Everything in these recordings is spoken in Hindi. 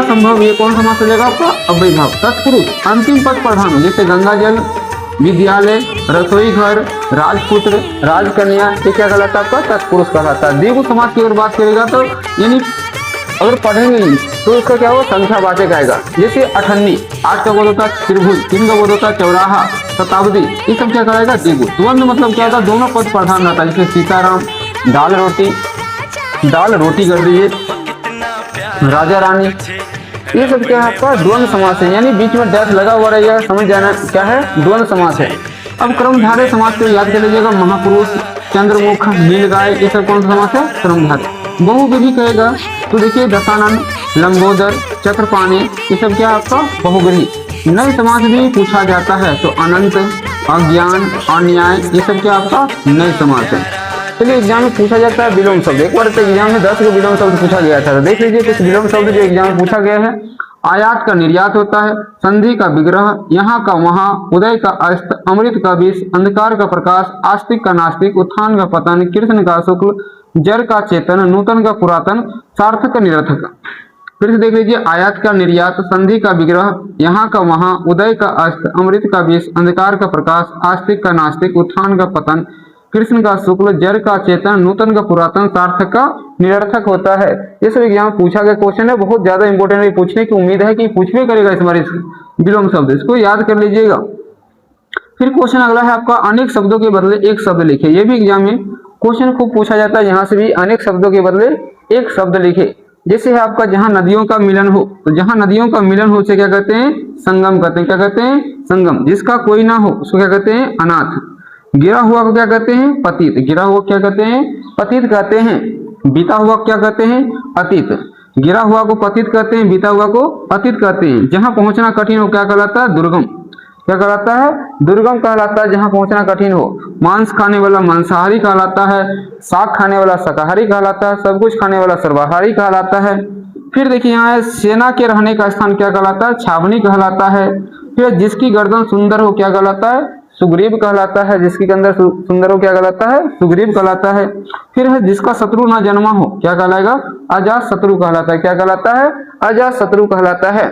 संभव, ये कौन समास हो जाएगा आपका अव्ययीभाव। तत्पुरुष अंतिम पद प्रधान, जैसे गंगा जल, विद्यालय, रसोई घर, राजपुत्र, राजकन्या, ये क्या कहलाता है आपका तत्पुरुष कहलाता है। द्विगु समास की अगर बात करेगा तो यानी अगर पढ़ेंगे ही तो इसका क्या होगा संख्यावाचक आएगा। जैसे अठन्नी, 8 का बोध होता है त्रिभुज, 3 का बोध होता है चौराहा, शताब्दी, ये सब क्या कहलाएगा द्विगु। द्वंद्व मतलब क्या होता है दोनों पद प्रधान रहता है, जैसे सीताराम, दाल रोटी कर दीजिए, राजा रानी, ये सब क्या है आपका द्वंद्व समास है, यानी बीच में डैश लगा हुआ रहेगा, समझ जाना क्या है द्वंद्व समास है। अब क्रमधारय समास को याद कर लीजिएगा, महापुरुष, चंद्रमुख, नीलगाय, ये सब कौन सा समास है क्रमधारय। बहुविधि कहेगा तो देखिए दशानन, लंबोदर, चक्रपाणी, ये सब क्या है आपका बहुविधि। नए समास भी पूछा जाता है तो अनंत, अज्ञान, अन्याय, ये सब क्या आपका नए समास है। चलिए एग्जाम में पूछा जाता है विलोम शब्द। एक बार एग्जाम में 10 को विलोम शब्द पूछा गया था, तो देख लीजिए कुछ विलोम शब्द जो एग्जाम में पूछा गया है। आयात का निर्यात होता है, संधि का विग्रह, यहाँ का वहाँ, उदय का अस्त, अमृत का विष, अंधकार का प्रकाश, आस्तिक का नास्तिक, उत्थान का पतन, कृष्ण का शुक्ल, जड़ का चेतन, नूतन का पुरातन, सार्थक का निरर्थक। फिर से देख लीजिए, आयात का निर्यात, संधि का विग्रह, यहाँ का वहाँ, उदय का अस्त, अमृत का विष, अंधकार का प्रकाश, आस्तिक का नास्तिक, उत्थान का पतन, कृष्ण का शुक्ल, जड़ का चेतन, नूतन का पुरातन, सार्थक का निरर्थक होता है। ये सब एग्जाम पूछा गया क्वेश्चन है, बहुत ज्यादा इंपॉर्टेंट है, पूछने की उम्मीद है कि पूछ भी करेगा इस बार विलोम शब्द, इसको याद कर लीजिएगा। फिर क्वेश्चन अगला है आपका, अनेक शब्दों के बदले एक शब्द लिखे। ये भी एग्जाम में क्वेश्चन खूब पूछा जाता है, यहाँ से भी अनेक शब्दों के बदले एक शब्द लिखे। जैसे है आपका जहाँ नदियों का मिलन हो, तो जहाँ नदियों का मिलन हो उसे क्या कहते हैं संगम कहते हैं। क्या कहते हैं संगम। जिसका कोई ना हो उसको क्या कहते हैं अनाथ। गिरा हुआ को क्या कहते हैं पतित। गिरा हुआ क्या कहते हैं पतित कहते हैं। बीता हुआ क्या कहते हैं अतीत। गिरा हुआ को पतित कहते हैं, बीता हुआ को अतीत कहते हैं। जहां पहुंचना कठिन हो क्या कहलाता है दुर्गम। क्या कहलाता है दुर्गम कहलाता है जहां पहुंचना कठिन हो। मांस खाने वाला मांसाहारी कहलाता है, साग खाने वाला शाकाहारी कहलाता है, सब कुछ खाने वाला सर्वाहारी कहलाता है। फिर देखिए यहाँ सेना के रहने का स्थान क्या कहलाता है छावनी कहलाता है। फिर जिसकी गर्दन सुंदर हो क्या कहलाता है सुग्रीव कहलाता है। जिसकी अंदर सुंदर हो क्या कहलाता है सुग्रीव कहलाता है। फिर है जिसका शत्रु ना जन्मा हो क्या कहलाएगा अजात शत्रु कहलाता है। क्या कहलाता है अजात शत्रु कहलाता है।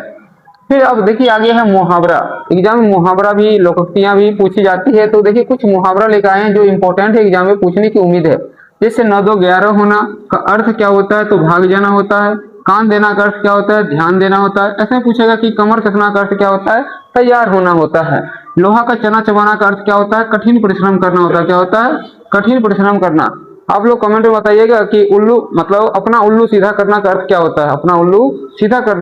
फिर अब देखिए आगे है मुहावरा। एग्जाम में मुहावरा भी लोकोक्तियां भी पूछी जाती है, तो देखिए कुछ मुहावरा लेकर आए हैं जो इंपॉर्टेंट है, एग्जाम में पूछने की उम्मीद है। जैसे 9 2 11 होना का अर्थ क्या होता है तो भाग जाना होता है। कान देना का अर्थ क्या होता है ध्यान देना होता है। ऐसे पूछेगा कि कमर कसना का अर्थ क्या होता है तैयार होना होता है। लोहा का चना चबाना का अर्थ क्या होता है कठिन परिश्रम करना होता है। क्या होता है कठिन परिश्रम करना। आप लोग कमेंट में बताइएगा कि उल्लू मतलब अपना उल्लू सीधा करना का अर्थ क्या होता है। अपना उल्लू सीधा करना